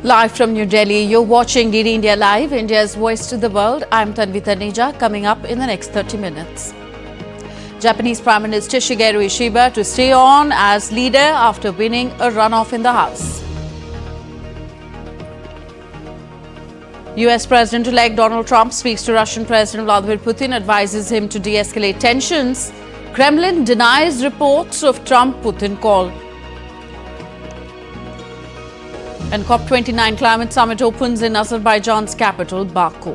Live from New Delhi, you're watching DD India Live, India's voice to the world. I'm Tanvi Taneja. Coming up in the next 30 minutes. Japanese Prime Minister Shigeru Ishiba to stay on as leader after winning a runoff in the House. US President-elect Donald Trump speaks to Russian President Vladimir Putin, advises him to de-escalate tensions. Kremlin denies reports of Trump-Putin call. And COP29 climate summit opens in Azerbaijan's capital, Baku.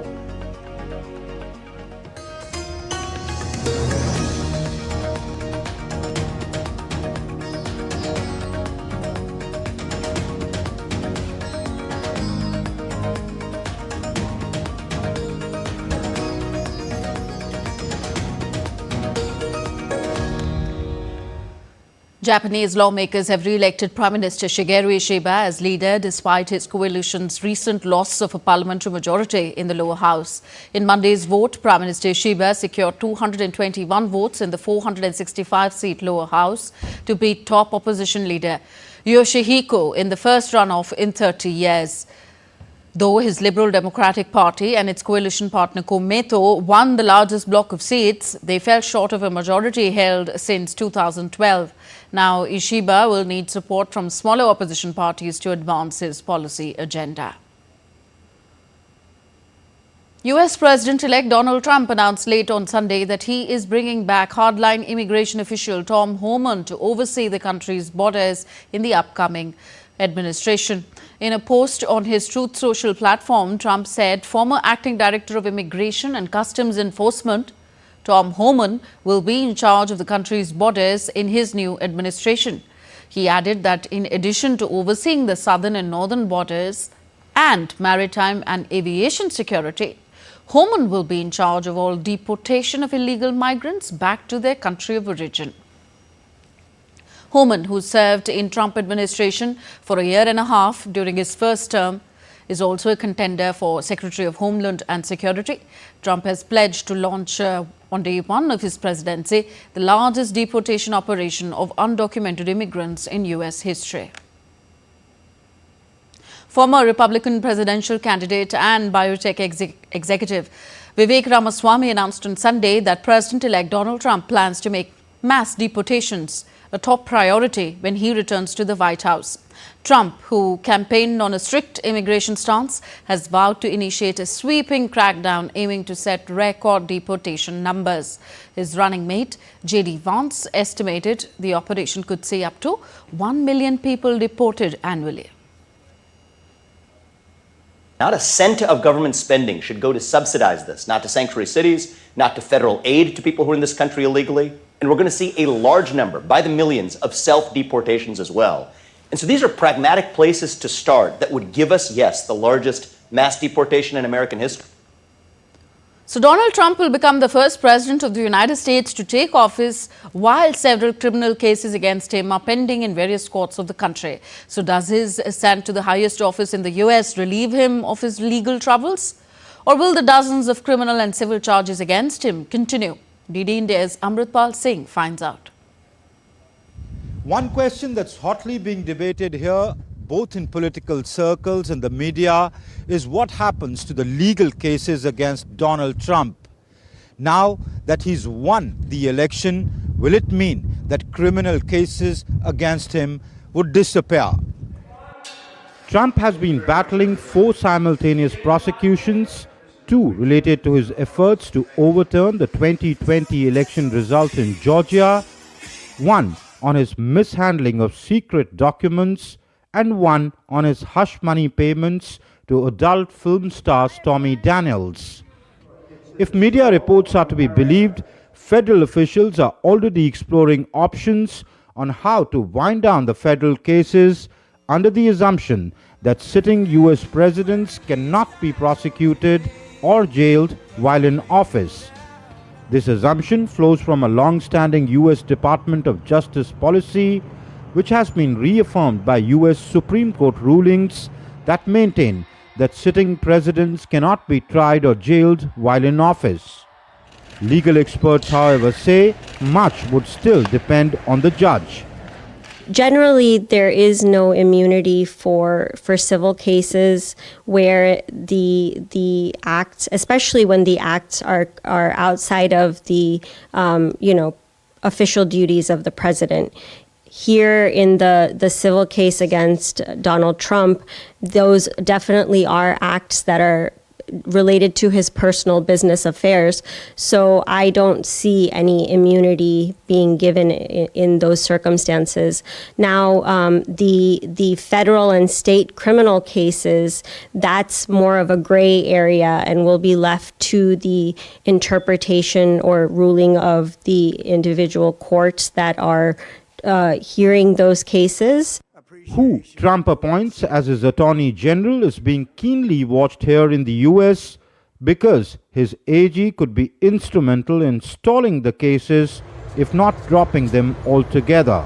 Japanese lawmakers have re-elected Prime Minister Shigeru Ishiba as leader despite his coalition's recent loss of a parliamentary majority in the lower house. In Monday's vote, Prime Minister Ishiba secured 221 votes in the 465-seat lower house to beat top opposition leader Yoshihiko in the first runoff in 30 years. Though his Liberal Democratic Party and its coalition partner Komeito won the largest block of seats, they fell short of a majority held since 2012. Now, Ishiba will need support from smaller opposition parties to advance his policy agenda. US President-elect Donald Trump announced late on Sunday that he is bringing back hardline immigration official Tom Homan to oversee the country's borders in the upcoming administration. In a post on his Truth Social platform, Trump said former acting director of Immigration and Customs Enforcement Tom Homan will be in charge of the country's borders in his new administration. He added that in addition to overseeing the southern and northern borders and maritime and aviation security, Homan will be in charge of all deportation of illegal migrants back to their country of origin. Homan, who served in Trump administration for a year and a half during his first term, is also a contender for Secretary of Homeland and Security. Trump has pledged to launch on day one of his presidency the largest deportation operation of undocumented immigrants in US history. Former Republican presidential candidate and biotech executive Vivek Ramaswamy announced on Sunday that President-elect Donald Trump plans to make mass deportations a top priority when he returns to the White House. Trump, who campaigned on a strict immigration stance, has vowed to initiate a sweeping crackdown aiming to set record deportation numbers. His running mate, J.D. Vance, estimated the operation could see up to 1 million people deported annually. Not a cent of government spending should go to subsidize this, not to sanctuary cities, not to federal aid to people who are in this country illegally. And we're going to see a large number, by the millions, of self-deportations as well. And so these are pragmatic places to start that would give us, yes, the largest mass deportation in American history. So Donald Trump will become the first president of the United States to take office while several criminal cases against him are pending in various courts of the country. So does his ascent to the highest office in the US relieve him of his legal troubles? Or will the dozens of criminal and civil charges against him continue? DD India's Amritpal Singh finds out. One question that's hotly being debated here, both in political circles and the media, is what happens to the legal cases against Donald Trump. Now that he's won the election, will it mean that criminal cases against him would disappear? Trump has been battling 4 simultaneous prosecutions, 2 related to his efforts to overturn the 2020 election result in Georgia, 1 on his mishandling of secret documents, and 1 on his hush money payments to adult film star Stormy Daniels. If media reports are to be believed, federal officials are already exploring options on how to wind down the federal cases under the assumption that sitting US presidents cannot be prosecuted or jailed while in office. This assumption flows from a long-standing US Department of Justice policy, which has been reaffirmed by US Supreme Court rulings that maintain that sitting presidents cannot be tried or jailed while in office. Legal experts, however, say much would still depend on the judge. Generally, there is no immunity for civil cases where the acts, especially when the acts are outside of the official duties of the president. Here in the civil case against Donald Trump, those definitely are acts that are related to his personal business affairs. So I don't see any immunity being given in those circumstances. Now, the federal and state criminal cases, that's more of a gray area and will be left to the interpretation or ruling of the individual courts that are hearing those cases. Who Trump appoints as his Attorney General is being keenly watched here in the US because his AG could be instrumental in stalling the cases, if not dropping them altogether.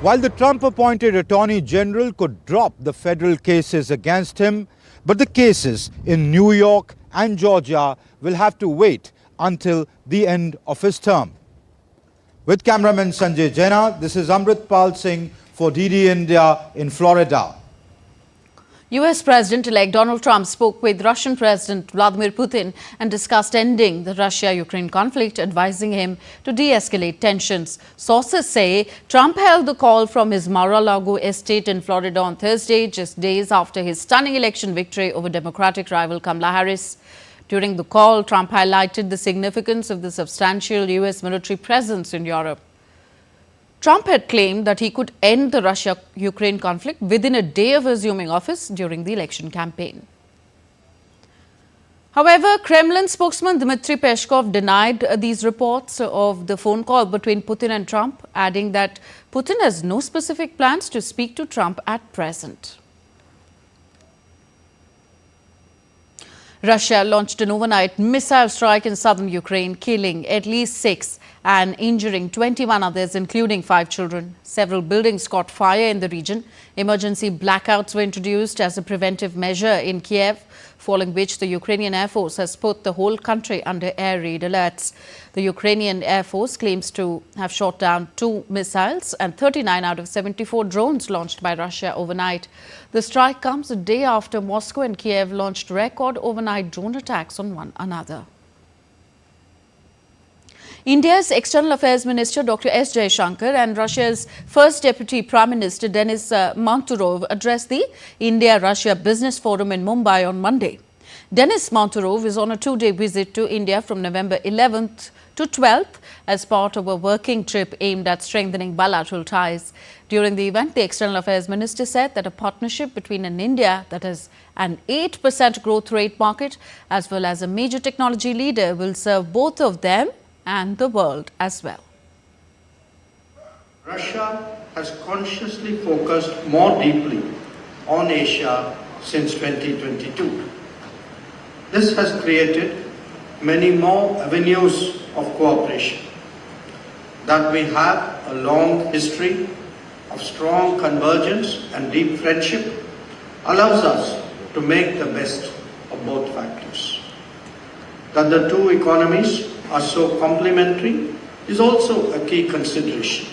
While the Trump-appointed Attorney General could drop the federal cases against him, but the cases in New York and Georgia will have to wait until the end of his term. With cameraman Sanjay Jaina, this is Amritpal Singh for DD India in Florida. US President-elect Donald Trump spoke with Russian President Vladimir Putin and discussed ending the Russia-Ukraine conflict, advising him to de-escalate tensions. Sources say Trump held the call from his Mar-a-Lago estate in Florida on Thursday, just days after his stunning election victory over Democratic rival Kamala Harris. During the call, Trump highlighted the significance of the substantial US military presence in Europe. Trump had claimed that he could end the Russia-Ukraine conflict within a day of assuming office during the election campaign. However, Kremlin spokesman Dmitry Peskov denied these reports of the phone call between Putin and Trump, adding that Putin has no specific plans to speak to Trump at present. Russia launched an overnight missile strike in southern Ukraine, killing at least 6 and injuring 21 others, including 5 children. Several buildings caught fire in the region. Emergency blackouts were introduced as a preventive measure in Kiev, following which the Ukrainian Air Force has put the whole country under air raid alerts. The Ukrainian Air Force claims to have shot down 2 missiles and 39 out of 74 drones launched by Russia overnight. The strike comes a day after Moscow and Kiev launched record overnight drone attacks on one another. India's External Affairs Minister Dr. S. Jaishankar and Russia's First Deputy Prime Minister Denis Manturov addressed the India-Russia Business Forum in Mumbai on Monday. Denis Manturov is on a 2-day visit to India from November 11th to 12th as part of a working trip aimed at strengthening bilateral ties. During the event, the External Affairs Minister said that a partnership between an India that has an 8% growth rate market as well as a major technology leader will serve both of them and the world as well. Russia has consciously focused more deeply on Asia since 2022. This has created many more avenues of cooperation. That we have a long history of strong convergence and deep friendship allows us to make the best of both factors. That the two economies are so complementary is also a key consideration.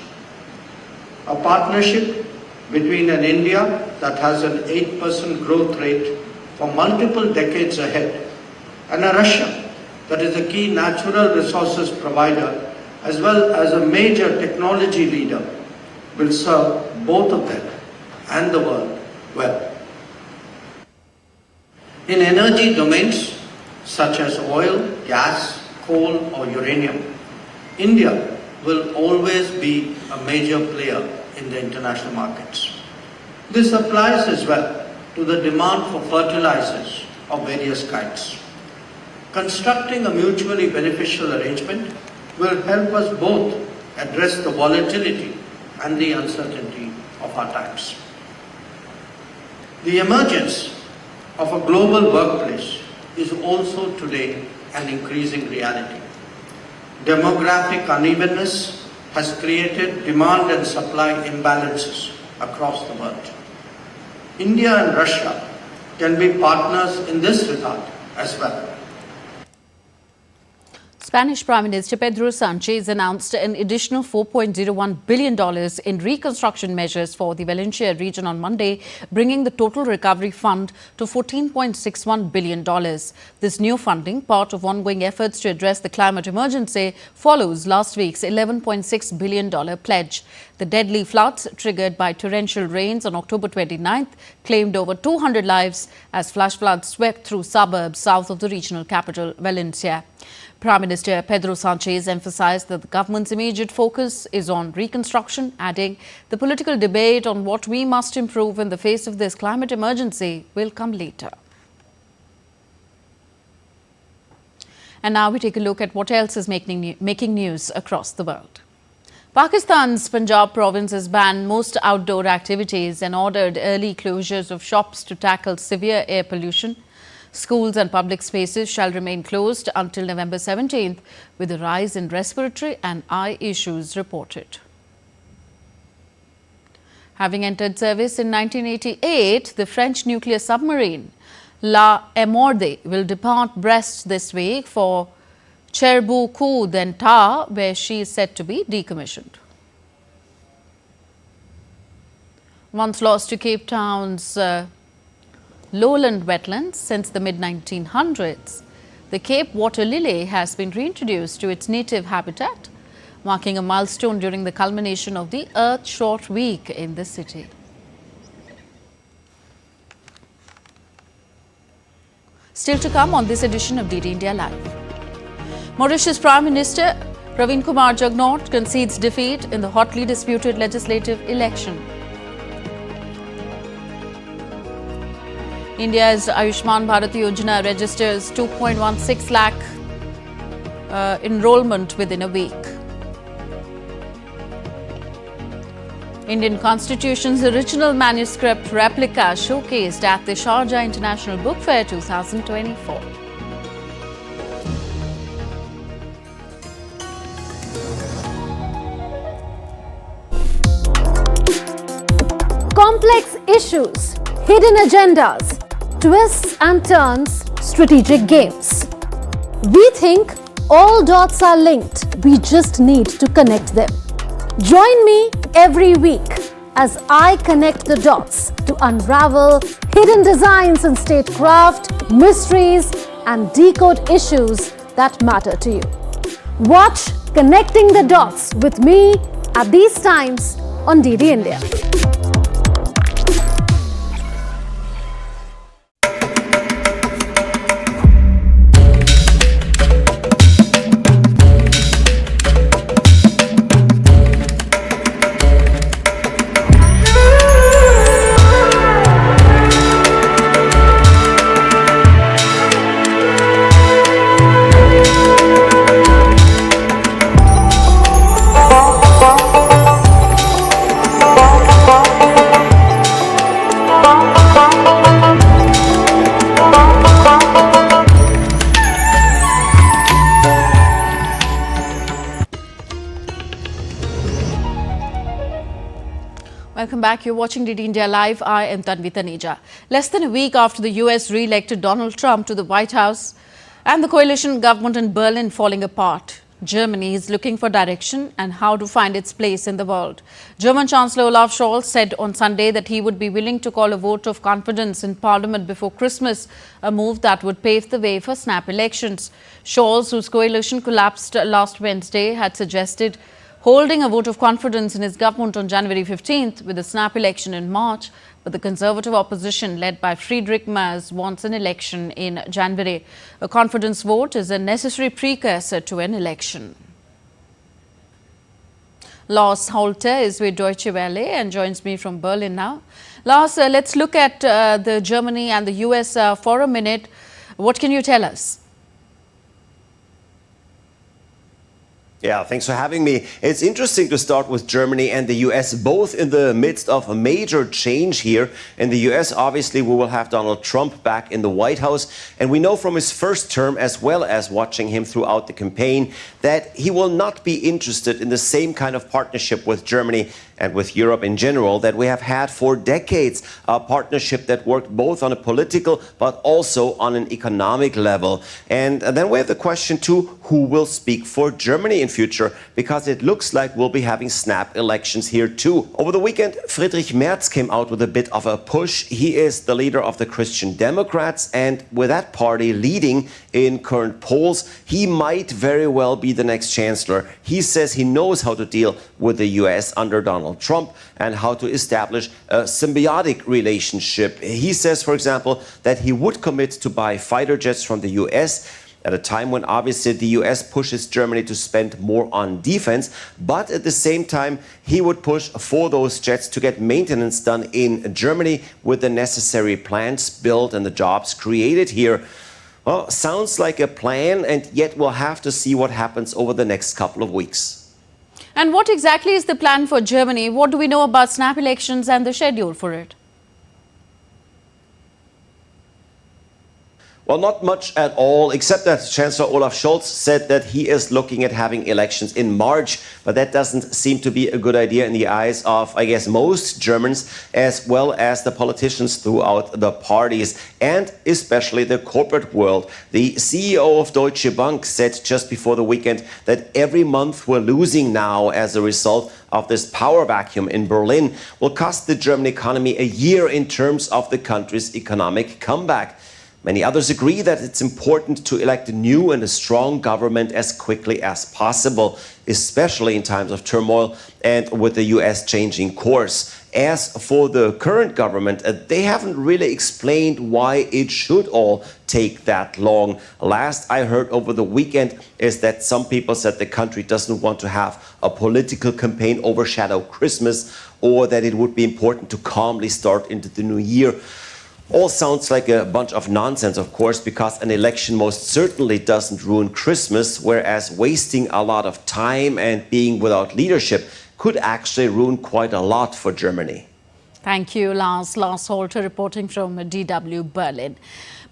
A partnership between an India that has an 8% growth rate for multiple decades ahead and a Russia that is a key natural resources provider as well as a major technology leader will serve both of them and the world well. In energy domains such as oil, gas, coal or uranium, India will always be a major player in the international markets. This applies as well to the demand for fertilizers of various kinds. Constructing a mutually beneficial arrangement will help us both address the volatility and the uncertainty of our times. The emergence of a global workplace is also today an increasing reality. Demographic unevenness has created demand and supply imbalances across the world. India and Russia can be partners in this regard as well. Spanish Prime Minister Pedro Sánchez announced an additional $4.01 billion in reconstruction measures for the Valencia region on Monday, bringing the total recovery fund to $14.61 billion. This new funding, part of ongoing efforts to address the climate emergency, follows last week's $11.6 billion pledge. The deadly floods triggered by torrential rains on October 29th claimed over 200 lives as flash floods swept through suburbs south of the regional capital, Valencia. Prime Minister Pedro Sánchez emphasized that the government's immediate focus is on reconstruction, adding, "The political debate on what we must improve in the face of this climate emergency will come later." And now we take a look at what else is making news across the world. Pakistan's Punjab province has banned most outdoor activities and ordered early closures of shops to tackle severe air pollution. Schools and public spaces shall remain closed until November 17th, with a rise in respiratory and eye issues reported. Having entered service in 1988, the French nuclear submarine La Émorde will depart Brest this week for Cherbourg-Dentar, where she is said to be decommissioned. Once lost to Cape Town's lowland wetlands since the mid-1900s, the Cape water lily has been reintroduced to its native habitat, marking a milestone during the culmination of the Earth Short Week in the city. Still to come on this edition of DD India Live. Mauritius Prime Minister Pravin Kumar Jugnauth concedes defeat in the hotly disputed legislative election. India's Ayushman Bharat Yojana registers 2.16 lakh enrollment within a week. Indian Constitution's original manuscript replica showcased at the Shaja International Book Fair 2024. Complex issues, hidden agendas, twists and turns, strategic games. We think all dots are linked. We just need to connect them. Join me every week as I connect the dots to unravel hidden designs in statecraft, mysteries, and decode issues that matter to you. Watch Connecting the Dots with me at these times on DD India. Welcome back. You're watching DD India Live. I am Tanvi Taneja. Less than a week after the US re-elected Donald Trump to the White House and the coalition government in Berlin falling apart, Germany is looking for direction and how to find its place in the world. German Chancellor Olaf Scholz said on Sunday that he would be willing to call a vote of confidence in Parliament before Christmas, a move that would pave the way for snap elections. Scholz, whose coalition collapsed last Wednesday, had suggested holding a vote of confidence in his government on January 15th with a snap election in March, but the Conservative opposition led by Friedrich Merz wants an election in January. A confidence vote is a necessary precursor to an election. Lars Holter is with Deutsche Welle and joins me from Berlin now. Lars, let's look at the Germany and the US for a minute. What can you tell us? Yeah, thanks for having me. It's interesting to start with Germany and the US, both in the midst of a major change here. In the US, obviously, we will have Donald Trump back in the White House. And we know from his first term, as well as watching him throughout the campaign, that he will not be interested in the same kind of partnership with Germany and with Europe in general that we have had for decades, a partnership that worked both on a political but also on an economic level. And then we have the question too, who will speak for Germany in future? Because it looks like we'll be having snap elections here too. Over the weekend, Friedrich Merz came out with a bit of a push. He is the leader of the Christian Democrats, and with that party leading in current polls, he might very well be the next chancellor. He says he knows how to deal with the US under Donald Trump and how to establish a symbiotic relationship. He says, for example, that he would commit to buy fighter jets from the US at a time when obviously the US pushes Germany to spend more on defense, but at the same time he would push for those jets to get maintenance done in Germany with the necessary plants built and the jobs created here. Well, sounds like a plan, and yet we'll have to see what happens over the next couple of weeks. And what exactly is the plan for Germany? What do we know about snap elections and the schedule for it? Well, not much at all, except that Chancellor Olaf Scholz said that he is looking at having elections in March, but that doesn't seem to be a good idea in the eyes of, I guess, most Germans, as well as the politicians throughout the parties, and especially the corporate world. The CEO of Deutsche Bank said just before the weekend that every month we're losing now as a result of this power vacuum in Berlin will cost the German economy a year in terms of the country's economic comeback. Many others agree that it's important to elect a new and a strong government as quickly as possible, especially in times of turmoil and with the US changing course. As for the current government, they haven't really explained why it should all take that long. Last I heard over the weekend is that some people said the country doesn't want to have a political campaign overshadow Christmas, or that it would be important to calmly start into the new year. All sounds like a bunch of nonsense, of course, because an election most certainly doesn't ruin Christmas, whereas wasting a lot of time and being without leadership could actually ruin quite a lot for Germany. Thank you, Lars Holter, reporting from DW Berlin.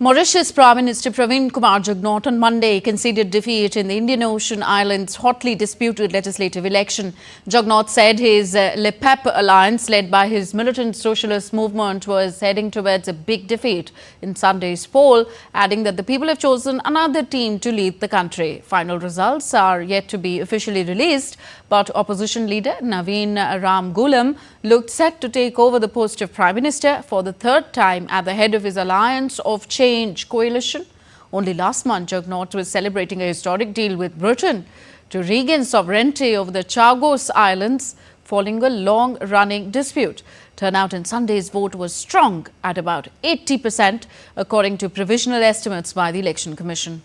Mauritius Prime Minister Pravin Kumar Jugnauth on Monday conceded defeat in the Indian Ocean Islands' hotly disputed legislative election. Jugnauth said his Le PEP alliance, led by his militant socialist movement, was heading towards a big defeat in Sunday's poll, adding that the people have chosen another team to lead the country. Final results are yet to be officially released, but opposition leader Naveen Ramgoolam looked set to take over the post of Prime Minister for the third time at the head of his Alliance of Change coalition. Only last month, Jugnauth was celebrating a historic deal with Britain to regain sovereignty over the Chagos Islands following a long-running dispute. Turnout in Sunday's vote was strong at about 80%, according to provisional estimates by the Election Commission.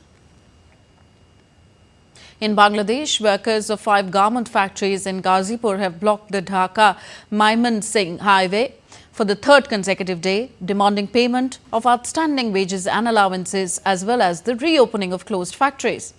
In Bangladesh, workers of 5 garment factories in Ghazipur have blocked the Dhaka-Mymensingh highway for the third consecutive day, demanding payment of outstanding wages and allowances, as well as the reopening of closed factories.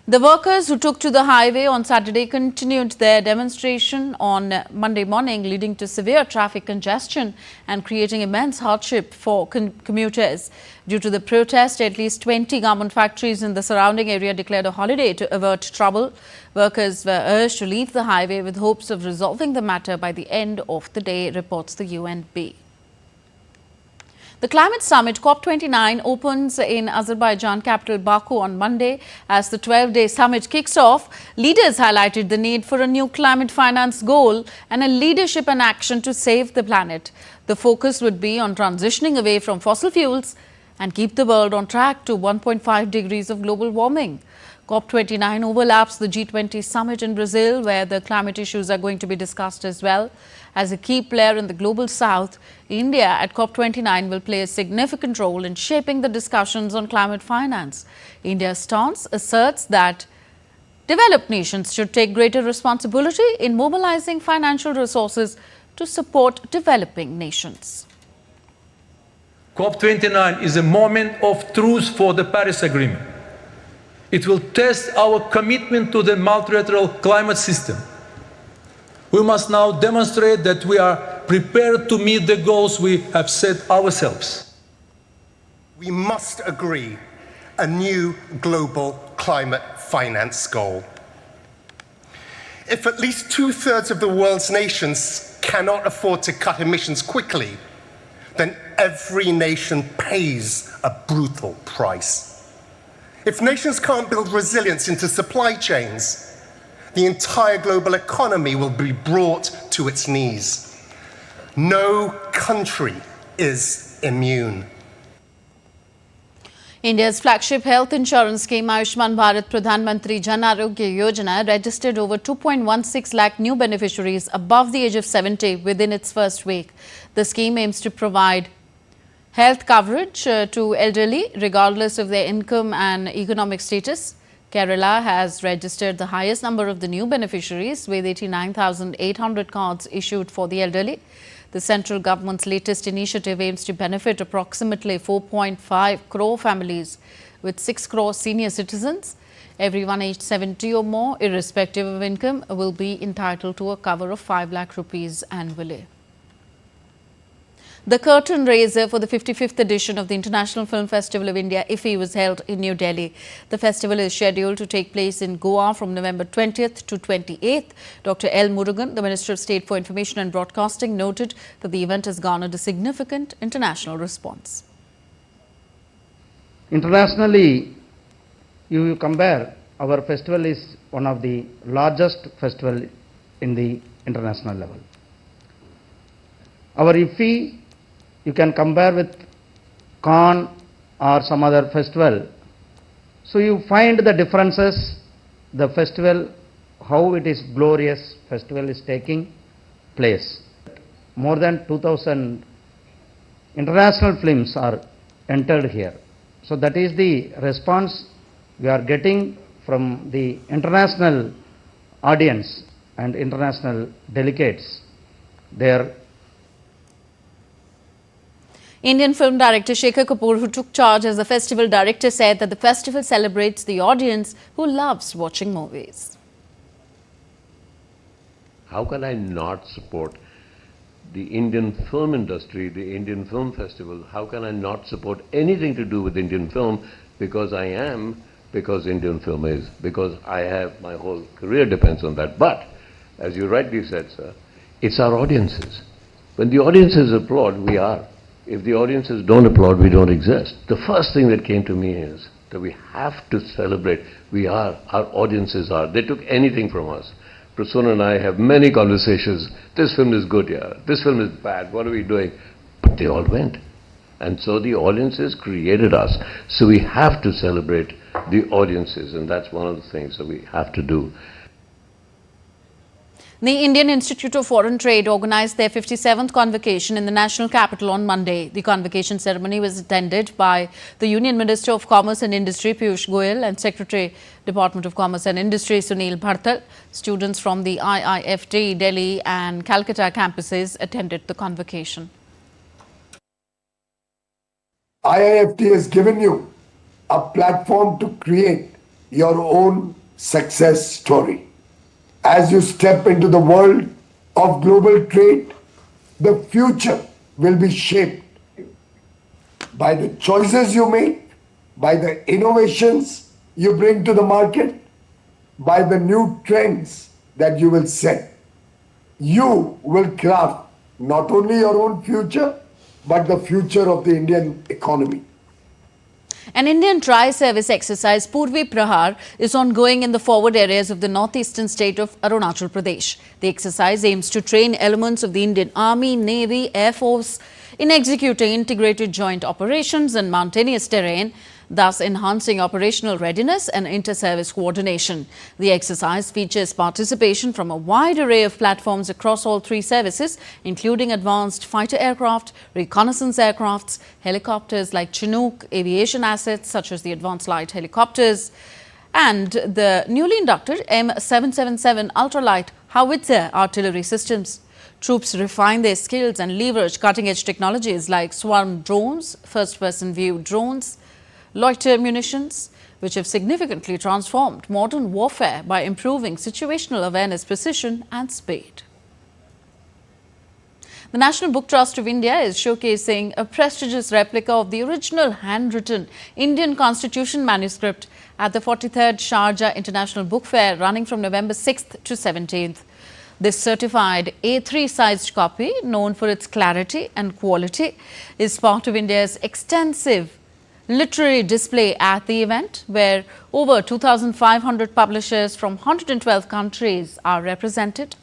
The workers who took to the highway on Saturday continued their demonstration on Monday morning, leading to severe traffic congestion and creating immense hardship for commuters. Due to the protest, at least 20 garment factories in the surrounding area declared a holiday to avert trouble. Workers were urged to leave the highway with hopes of resolving the matter by the end of the day, reports the UNB. The climate summit COP29 opens in Azerbaijan capital Baku on Monday. As the 12-day summit kicks off, leaders highlighted the need for a new climate finance goal and a leadership and action to save the planet. The focus would be on transitioning away from fossil fuels and keep the world on track to 1.5 degrees of global warming. COP29 overlaps the G20 summit in Brazil, where the climate issues are going to be discussed as well. As a key player in the global south, India at COP29 will play a significant role in shaping the discussions on climate finance. India's stance asserts that developed nations should take greater responsibility in mobilizing financial resources to support developing nations. COP29 is a moment of truth for the Paris Agreement. It will test our commitment to the multilateral climate system. We must now demonstrate that we are prepared to meet the goals we have set ourselves. We must agree a new global climate finance goal. If at least 2/3 of the world's nations cannot afford to cut emissions quickly, then every nation pays a brutal price. If nations can't build resilience into supply chains, the entire global economy will be brought to its knees. No country is immune. India's flagship health insurance scheme Ayushman Bharat Pradhan Mantri Jan Arogya Yojana registered over 2.16 lakh new beneficiaries above the age of 70 within its first week. The scheme aims to provide health coverage to elderly regardless of their income and economic status. Kerala has registered the highest number of the new beneficiaries with 89,800 cards issued for the elderly. The central government's latest initiative aims to benefit approximately 4.5 crore families with 6 crore senior citizens. Everyone aged 70 or more, irrespective of income, will be entitled to a cover of 5 lakh rupees annually. The curtain raiser for the 55th edition of the International Film Festival of India, IFFI, was held in New Delhi. The festival is scheduled to take place in Goa from November 20th to 28th. Dr. L. Murugan, the Minister of State for Information and Broadcasting, noted that the event has garnered a significant international response. Internationally, you compare, our festival is one of the largest festival in the international level. Our IFFI, you can compare with Cannes or some other festival. So you find the differences, the festival, how it is glorious festival is taking place. More than 2,000 international films are entered here. So that is the response we are getting from the international audience and international delegates. Their Indian film director Shekhar Kapoor, who took charge as the festival director, said that the festival celebrates the audience who loves watching movies. How can I not support the Indian film industry, the Indian Film Festival? How can I not support anything to do with Indian film? Because I am, because Indian film is, because I have, my whole career depends on that. But, as you rightly said, sir, it's our audiences. When the audiences applaud, we are. If the audiences don't applaud, we don't exist. The first thing that came to me is that we have to celebrate. We are, our audiences are. They took anything from us. Prasun and I have many conversations. This film is good, yeah. This film is bad. What are we doing? But they all went. And so the audiences created us. So we have to celebrate the audiences, and that's one of the things that we have to do. The Indian Institute of Foreign Trade organized their 57th convocation in the national capital on Monday. The convocation ceremony was attended by the Union Minister of Commerce and Industry, Piyush Goyal, and Secretary, Department of Commerce and Industry, Sunil Bhartal. Students from the IIFT, Delhi and Calcutta campuses attended the convocation. IIFT has given you a platform to create your own success story. As you step into the world of global trade, the future will be shaped by the choices you make, by the innovations you bring to the market, by the new trends that you will set. You will craft not only your own future, but the future of the Indian economy. An Indian tri-service exercise, Purvi Prahar, is ongoing in the forward areas of the northeastern state of Arunachal Pradesh. The exercise aims to train elements of the Indian Army, Navy, Air Force in executing integrated joint operations in mountainous terrain, thus enhancing operational readiness and inter-service coordination. The exercise features participation from a wide array of platforms across all three services, including advanced fighter aircraft, reconnaissance aircrafts, helicopters like Chinook, aviation assets such as the advanced light helicopters, and the newly inducted M777 ultralight howitzer artillery systems. Troops refine their skills and leverage cutting-edge technologies like swarm drones, first-person view drones, loiter munitions, which have significantly transformed modern warfare by improving situational awareness, precision and speed. The National Book Trust of India is showcasing a prestigious replica of the original handwritten Indian Constitution manuscript at the 43rd Shaja International Book Fair running from November 6th to 17th. This certified A3-sized copy, known for its clarity and quality, is part of India's extensive literary display at the event, where over 2,500 publishers from 112 countries are represented.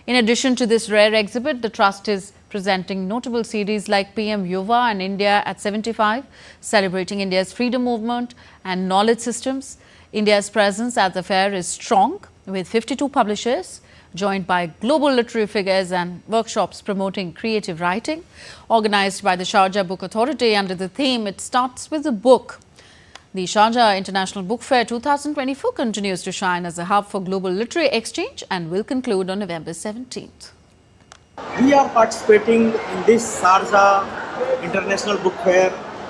In addition to this rare exhibit, the Trust is presenting notable series like PM Yuva and India at 75, celebrating India's freedom movement and knowledge systems. India's presence at the fair is strong, with 52 publishers, joined by global literary figures and workshops promoting creative writing. Organized by the Sharjah Book Authority under the theme, It Starts with a Book. The Shaja International Book Fair 2024 continues to shine as a hub for global literary exchange and will conclude on November 17th. We are participating in this Sharjah International Book Fair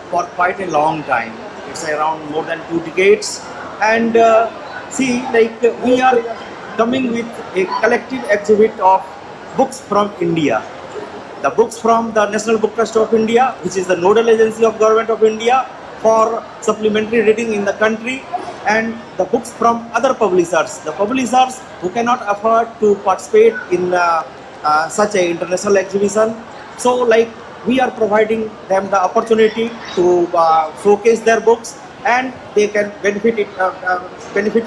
for quite a long time. It's around more than 2 decades. And we are coming with a collective exhibit of books from India. The books from the National Book Trust of India, which is the nodal agency of Government of India for supplementary reading in the country, and the books from other publishers, the publishers who cannot afford to participate in such an international exhibition. So we are providing them the opportunity to showcase their books, and they can benefit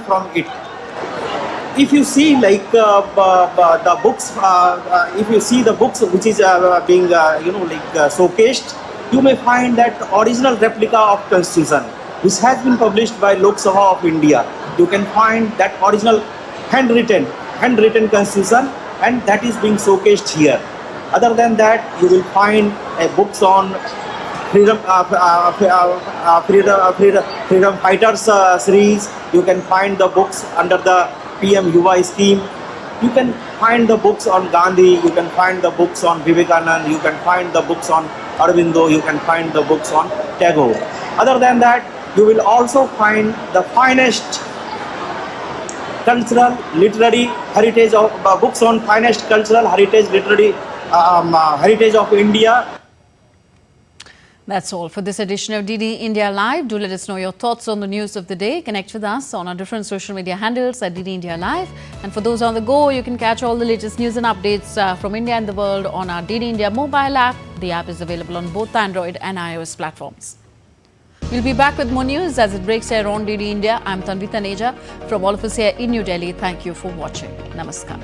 from it. If you see the books, if you see the books which is being showcased, you may find that original replica of Constitution, which has been published by Lok Sabha of India. You can find that original handwritten Constitution, and that is being showcased here. Other than that, you will find books on freedom fighters series. You can find the books under the PM Yuva scheme. You can find the books on Gandhi, you can find the books on Vivekananda, you can find the books on Aurobindo, you can find the books on Tagore. Other than that, you will also find the finest cultural, literary heritage of books on finest cultural heritage, literary heritage of India. That's all for this edition of DD India Live. Do let us know your thoughts on the news of the day. Connect with us on our different social media handles at DD India Live. And for those on the go, you can catch all the latest news and updates from India and the world on our DD India mobile app. The app is available on both Android and iOS platforms. We'll be back with more news as it breaks here on DD India. I'm Tanvi Taneja. From all of us here in New Delhi, thank you for watching. Namaskar.